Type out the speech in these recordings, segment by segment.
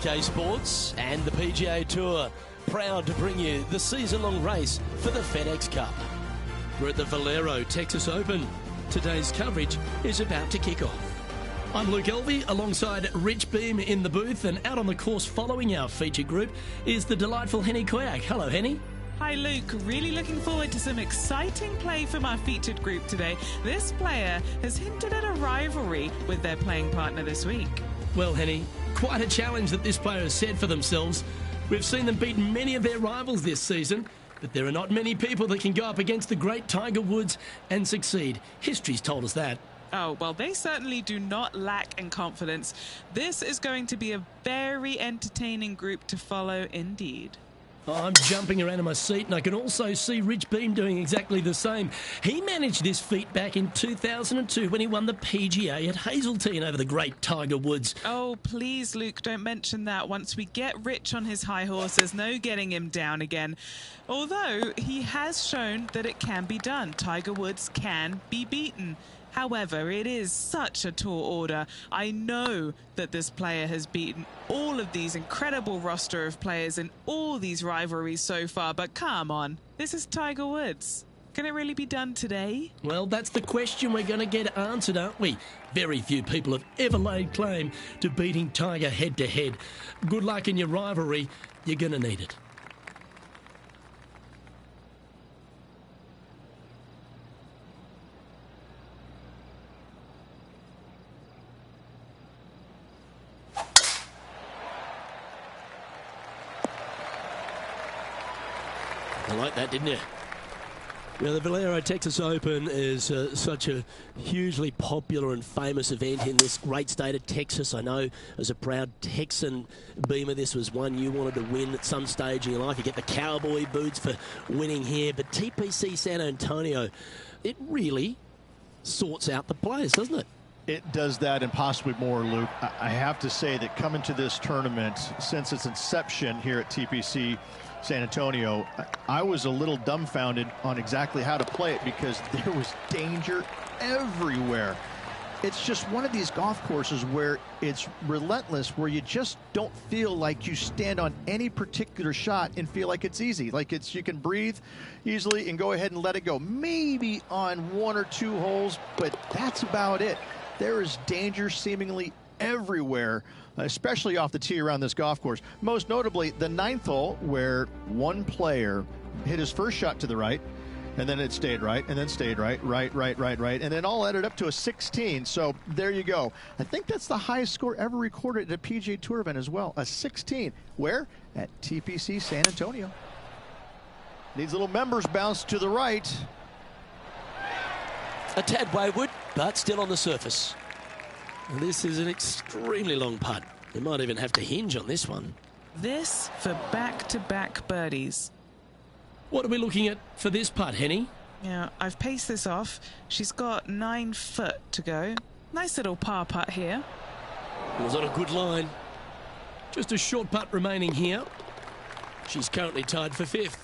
PK Sports and the PGA Tour, proud to bring you the season-long race for the FedEx Cup. We're at the Valero Texas Open. Today's coverage is about to kick off. I'm Luke Elvey alongside Rich Beam in the booth, and out on the course following our featured group is the delightful Henny Koyak. Hello, Henny. Hi Luke, really looking forward to some exciting play from our featured group today. This player has hinted at a rivalry with their playing partner this week. Well, Henny, quite a challenge that this player has set for themselves. We've seen them beat many of their rivals this season, but there are not many people that can go up against the great Tiger Woods and succeed. History's told us that. Oh, well, they certainly do not lack in confidence. This is going to be a very entertaining group to follow indeed. I'm jumping around in my seat, and I can also see Rich Beam doing exactly the same. He managed this feat back in 2002 when he won the PGA at Hazeltine over the great Tiger Woods. Oh, please, Luke, don't mention that. Once we get Rich on his high horse, there's no getting him down again. Although he has shown that it can be done. Tiger Woods can be beaten. However, it is such a tall order. I know that this player has beaten all of these incredible roster of players in all these rivalries so far, but come on, this is Tiger Woods. Can it really be done today? Well, that's the question we're going to get answered, aren't we? Very few people have ever laid claim to beating Tiger head-to-head. Good luck in your rivalry. You're going to need it. I like that, didn't you? Now, the Valero Texas Open is such a hugely popular and famous event in this great state of Texas. I know as a proud Texan Beamer, this was one you wanted to win at some stage in your life. You get the cowboy boots for winning here. But TPC San Antonio, it really sorts out the players, doesn't it? It does that and possibly more, Luke. I have to say that coming to this tournament, since its inception here at TPC San Antonio, I was a little dumbfounded on exactly how to play it because there was danger everywhere. It's just one of these golf courses where it's relentless, where you just don't feel like you stand on any particular shot and feel like it's easy. Like you can breathe easily and go ahead and let it go. Maybe on one or two holes, but that's about it. There is danger seemingly everywhere, especially off the tee around this golf course. Most notably, the 9th hole, where one player hit his first shot to the right, and then it stayed right, and then stayed right, and then all added up to a 16. So there you go. I think that's the highest score ever recorded at a PGA Tour event as well, a 16. Where? At TPC San Antonio. Needs a little members bounce to the right. A tad wayward, but still on the surface. This is an extremely long putt. You might even have to hinge on this one. This for back-to-back birdies. What are we looking at for this putt, Henny? Yeah, I've paced this off. She's got 9 foot to go. Nice little par putt here. It was on a good line. Just a short putt remaining here. She's currently tied for 5th.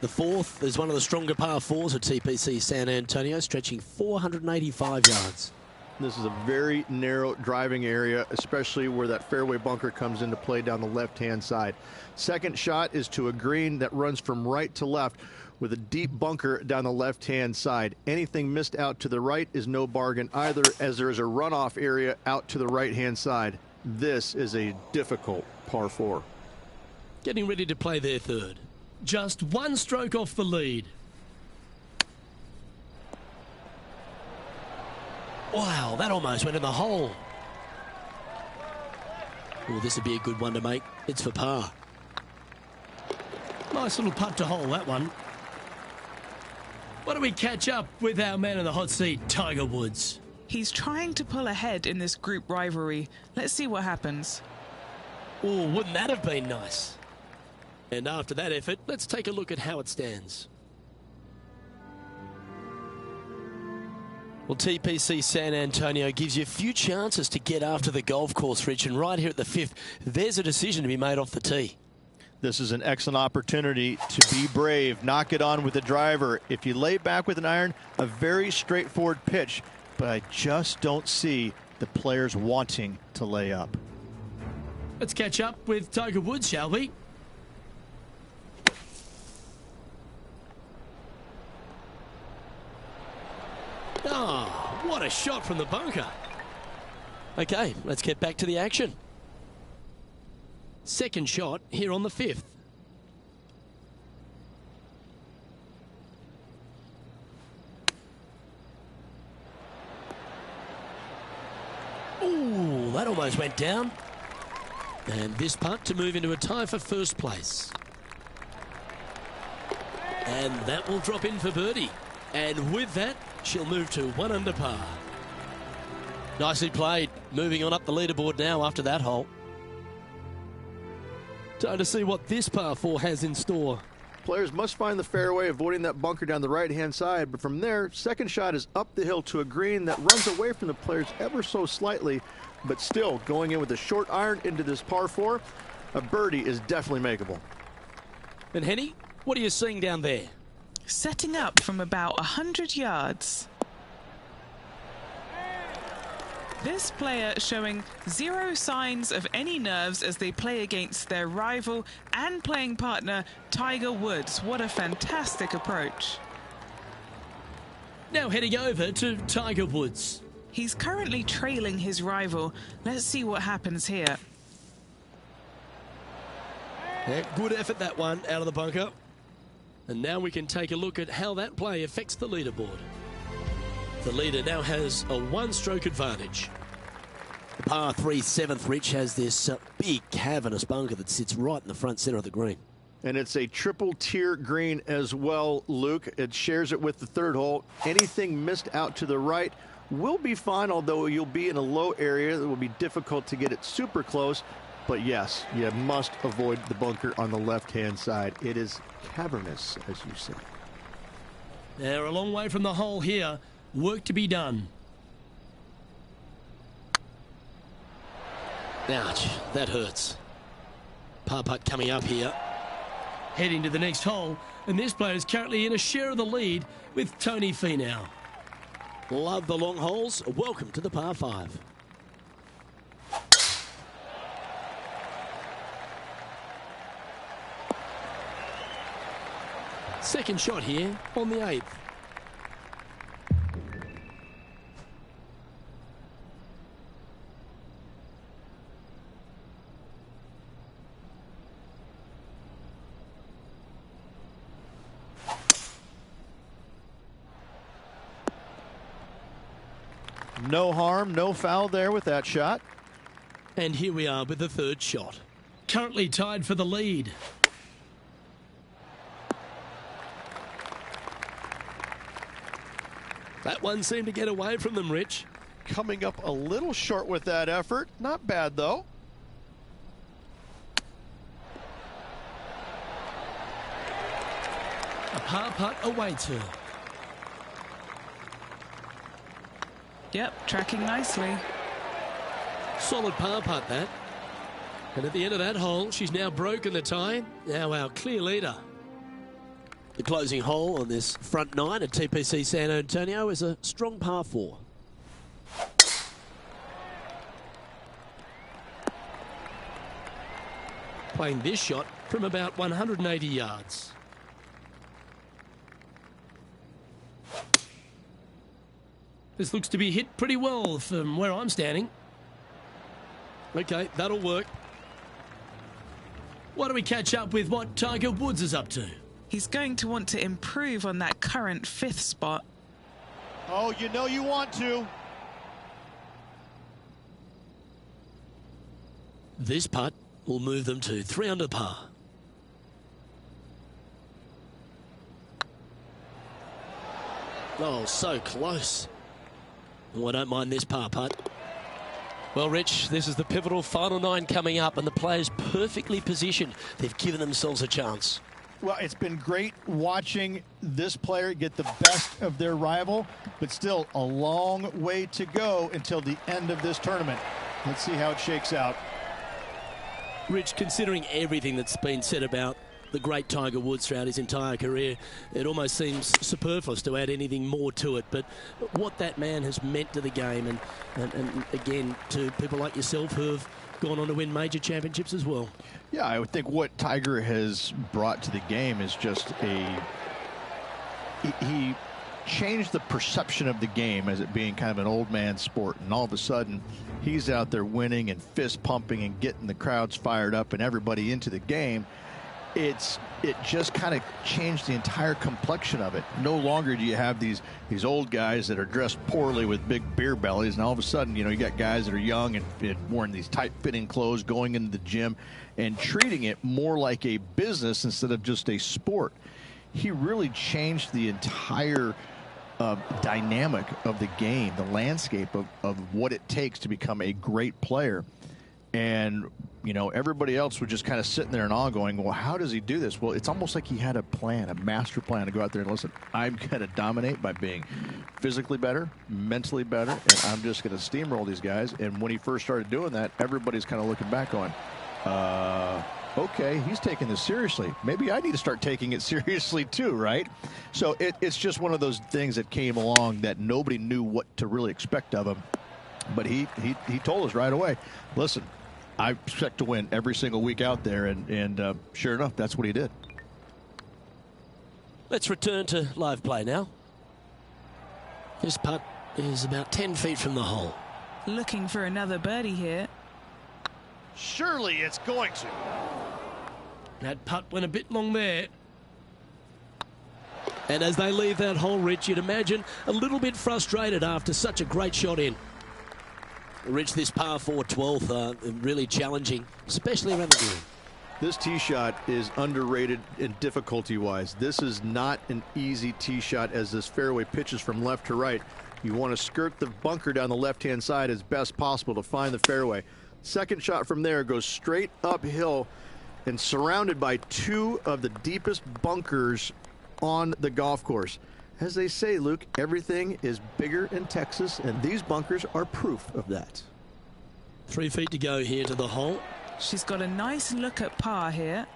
The 4th is one of the stronger par 4s at TPC San Antonio, stretching 485 yards. This is a very narrow driving area, especially where that fairway bunker comes into play down the left-hand side. Second shot is to a green that runs from right to left with a deep bunker down the left-hand side. Anything missed out to the right is no bargain either, as there is a runoff area out to the right-hand side. This is a difficult par 4. Getting ready to play their 3rd. Just one stroke off the lead. Wow, that almost went in the hole. Oh, this would be a good one to make. It's for par. Nice little putt to hole, that one. Why don't we catch up with our man in the hot seat, Tiger Woods? He's trying to pull ahead in this group rivalry. Let's see what happens. Oh, wouldn't that have been nice? And after that effort, let's take a look at how it stands. Well, TPC San Antonio gives you a few chances to get after the golf course, Rich, and right here at the 5th, there's a decision to be made off the tee. This is an excellent opportunity to be brave, knock it on with the driver. If you lay back with an iron, a very straightforward pitch, but I just don't see the players wanting to lay up. Let's catch up with Tiger Woods, shall we? Oh, what a shot from the bunker. Okay, let's get back to the action. Second shot here on the 5th. Ooh, that almost went down. And this putt to move into a tie for first place. And that will drop in for birdie. And with that, she'll move to 1 under par. Nicely played. Moving on up the leaderboard now after that hole. Time to see what this par 4 has in store. Players must find the fairway, avoiding that bunker down the right-hand side. But from there, second shot is up the hill to a green that runs away from the players ever so slightly, but still going in with a short iron into this par 4. A birdie is definitely makeable. And Henny, what are you seeing down there? Setting up from about 100 yards. This player showing zero signs of any nerves as they play against their rival and playing partner, Tiger Woods. What a fantastic approach. Now heading over to Tiger Woods. He's currently trailing his rival. Let's see what happens here. Yeah, good effort, that one, out of the bunker. And now we can take a look at how that play affects the leaderboard. The leader now has a 1-stroke advantage. The par 3 7th, Rich, has this big cavernous bunker that sits right in the front centre of the green. And it's a triple tier green as well, Luke. It shares it with the 3rd hole. Anything missed out to the right will be fine, although you'll be in a low area that will be difficult to get it super close. But yes, you must avoid the bunker on the left-hand side. It is cavernous, as you say. They're a long way from the hole here. Work to be done. Ouch, that hurts. Par putt coming up here. Heading to the next hole, and this player is currently in a share of the lead with Tony Finau. Love the long holes. Welcome to the par 5. Second shot here on the 8th. No harm, no foul there with that shot. And here we are with the 3rd shot. Currently tied for the lead. That one seemed to get away from them, Rich. Coming up a little short with that effort. Not bad, though. A par putt awaits her. Yep, tracking nicely. Solid par putt, that. And at the end of that hole, she's now broken the tie. Now our clear leader. The closing hole on this front 9 at TPC San Antonio is a strong par 4. Playing this shot from about 180 yards. This looks to be hit pretty well from where I'm standing. Okay, that'll work. Why don't we catch up with what Tiger Woods is up to? He's going to want to improve on that current 5th spot. Oh, you know you want to. This putt will move them to 3 under par. Oh, so close. Oh, I don't mind this par putt. Well, Rich, this is the pivotal final 9 coming up, and the players perfectly positioned. They've given themselves a chance. Well, it's been great watching this player get the best of their rival, but still a long way to go until the end of this tournament. Let's see how it shakes out. Rich, considering everything that's been said about the great Tiger Woods throughout his entire career, it almost seems superfluous to add anything more to it. But what that man has meant to the game, and again, to people like yourself who have gone on to win major championships as well. Yeah, I would think what Tiger has brought to the game is just he changed the perception of the game as it being kind of an old man sport, and all of a sudden he's out there winning and fist pumping and getting the crowds fired up and everybody into the game. It just kind of changed the entire complexion of it. No longer do you have these old guys that are dressed poorly with big beer bellies, and all of a sudden, you got guys that are young and wearing these tight-fitting clothes, going into the gym and treating it more like a business instead of just a sport. He really changed the entire dynamic of the game, the landscape of what it takes to become a great player. And everybody else was just kind of sitting there in awe going, well, how does he do this? Well, it's almost like he had a plan, a master plan to go out there and listen, I'm going to dominate by being physically better, mentally better, and I'm just going to steamroll these guys. And when he first started doing that, everybody's kind of looking back going, okay, he's taking this seriously. Maybe I need to start taking it seriously too, right? So it's just one of those things that came along that nobody knew what to really expect of him. But he told us right away, listen, I expect to win every single week out there, and sure enough, that's what he did. Let's return to live play now. This putt is about 10 feet from the hole. Looking for another birdie here. Surely it's going to. That putt went a bit long there. And as they leave that hole, Rich, you'd imagine a little bit frustrated after such a great shot in. Rich, this par 4 12th, really challenging, especially around the green. This tee shot is underrated in difficulty-wise. This is not an easy tee shot as this fairway pitches from left to right. You want to skirt the bunker down the left-hand side as best possible to find the fairway. Second shot from there goes straight uphill and surrounded by two of the deepest bunkers on the golf course. As they say, Luke, everything is bigger in Texas, and these bunkers are proof of that. 3 feet to go here to the hole. She's got a nice look at par here.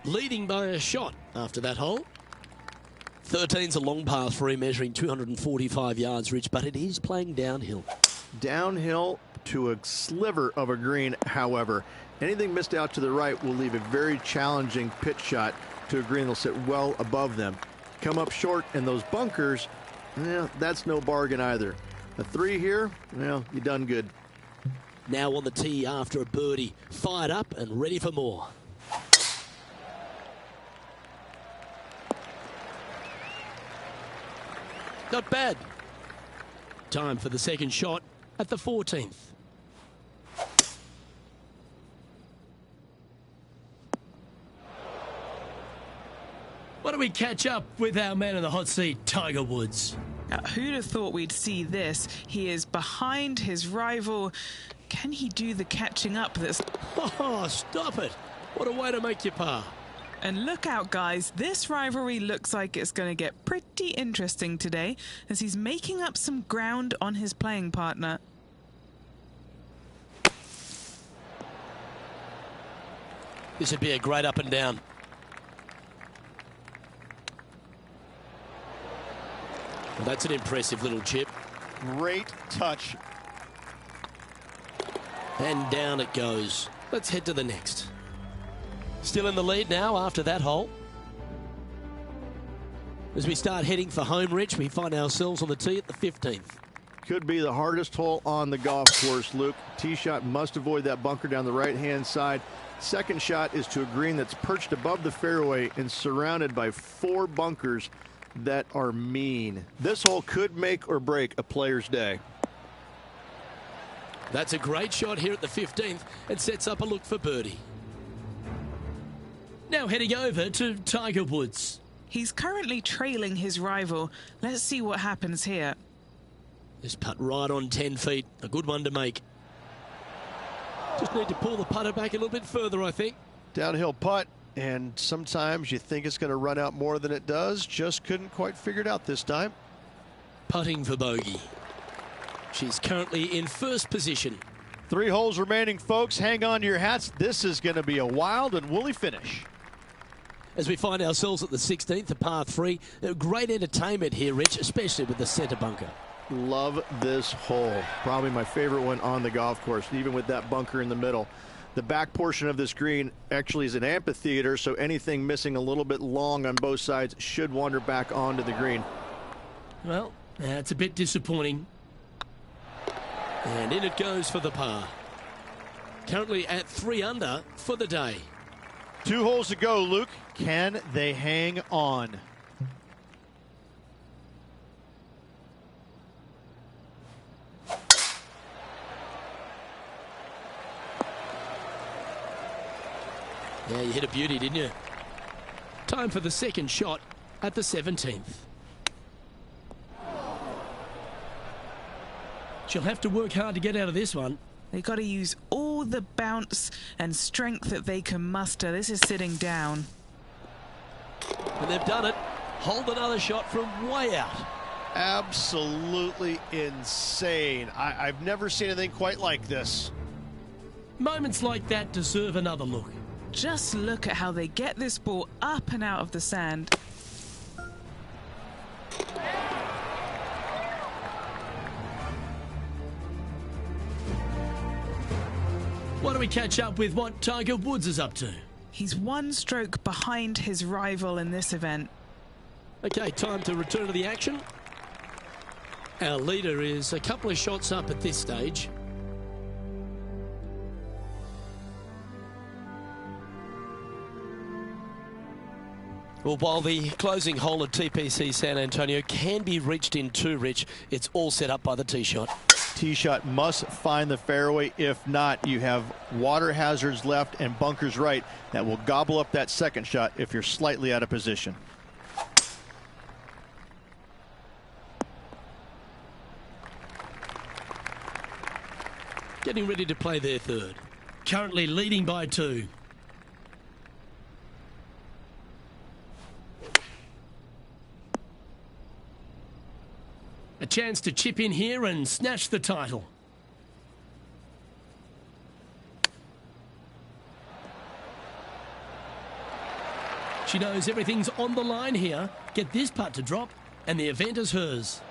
Leading by a shot after that hole. 13's a long par 3, measuring 245 yards, Rich, but it is playing downhill. Downhill to a sliver of a green, however. Anything missed out to the right will leave a very challenging pitch shot to a green that'll sit well above them. Come up short in those bunkers, that's no bargain either. A 3 here, well, you done good. Now on the tee after a birdie, fired up and ready for more. Not bad. Time for the second shot at the 14th. Why don't we catch up with our man in the hot seat, Tiger Woods? Now, who'd have thought we'd see this? He is behind his rival. Can he do the catching up that's... Oh, stop it. What a way to make your par. And look out, guys. This rivalry looks like it's going to get pretty interesting today as he's making up some ground on his playing partner. This would be a great up and down. Well, that's an impressive little chip. Great touch. And down it goes. Let's head to the next. Still in the lead now after that hole. As we start heading for home, Rich, we find ourselves on the tee at the 15th. Could be the hardest hole on the golf course, Luke. Tee shot must avoid that bunker down the right-hand side. Second shot is to a green that's perched above the fairway and surrounded by 4 bunkers that are mean. This hole could make or break a player's day. That's a great shot here at the 15th and sets up a look for birdie. Now heading over to Tiger Woods. He's currently trailing his rival. Let's see what happens here. This putt right on 10 feet. A good one to make. Just need to pull the putter back a little bit further, I think. Downhill putt, and sometimes you think it's going to run out more than it does. Just couldn't quite figure it out this time. Putting for bogey. She's currently in first position. 3 holes remaining, folks. Hang on to your hats. This is going to be a wild and woolly finish. as we find ourselves at the 16th, the par 3. Great entertainment here, Rich, especially with the centre bunker. Love this hole. Probably my favorite one on the golf course, even with that bunker in the middle. The back portion of this green actually is an amphitheater, so anything missing a little bit long on both sides should wander back onto the green. Well, it's a bit disappointing. And in it goes for the par. Currently at 3 under for the day. 2 holes to go, Luke. Can they hang on? Yeah, you hit a beauty, didn't you? Time for the second shot at the 17th. She'll have to work hard to get out of this one. They've got to use all the bounce and strength that they can muster. This is sitting down. And they've done it. Hold another shot from way out. Absolutely insane. I've never seen anything quite like this. Moments like that deserve another look. Just look at how they get this ball up and out of the sand. Why don't we catch up with what Tiger Woods is up to? He's 1 stroke behind his rival in this event. Okay, time to return to the action. Our leader is a couple of shots up at this stage. Well, while the closing hole at TPC San Antonio can be reached in 2, Rich, it's all set up by the tee shot. Tee shot must find the fairway. If not, you have water hazards left and bunkers right that will gobble up that second shot if you're slightly out of position. Getting ready to play their third. Currently leading by 2. A chance to chip in here and snatch the title. She knows everything's on the line here. Get this putt to drop, and the event is hers.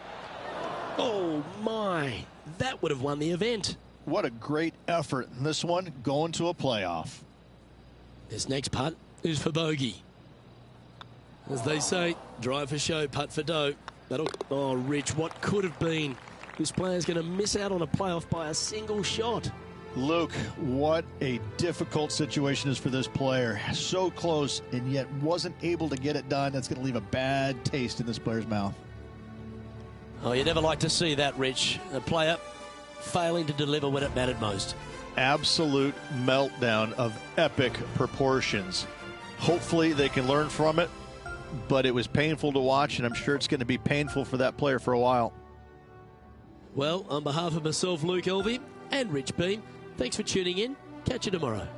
Oh my, that would have won the event. What a great effort in this one, going to a playoff. This next putt is for bogey. As they say, drive for show, putt for dough. Oh, Rich, what could have been? This player's going to miss out on a playoff by a single shot. Luke, what a difficult situation is for this player. So close, and yet wasn't able to get it done. That's going to leave a bad taste in this player's mouth. Oh, you never like to see that, Rich. A player failing to deliver when it mattered most. Absolute meltdown of epic proportions. Hopefully they can learn from it, but it was painful to watch, and I'm sure it's going to be painful for that player for a while. Well, on behalf of myself, Luke Elvey, and Rich Beam, thanks for tuning in. Catch you tomorrow.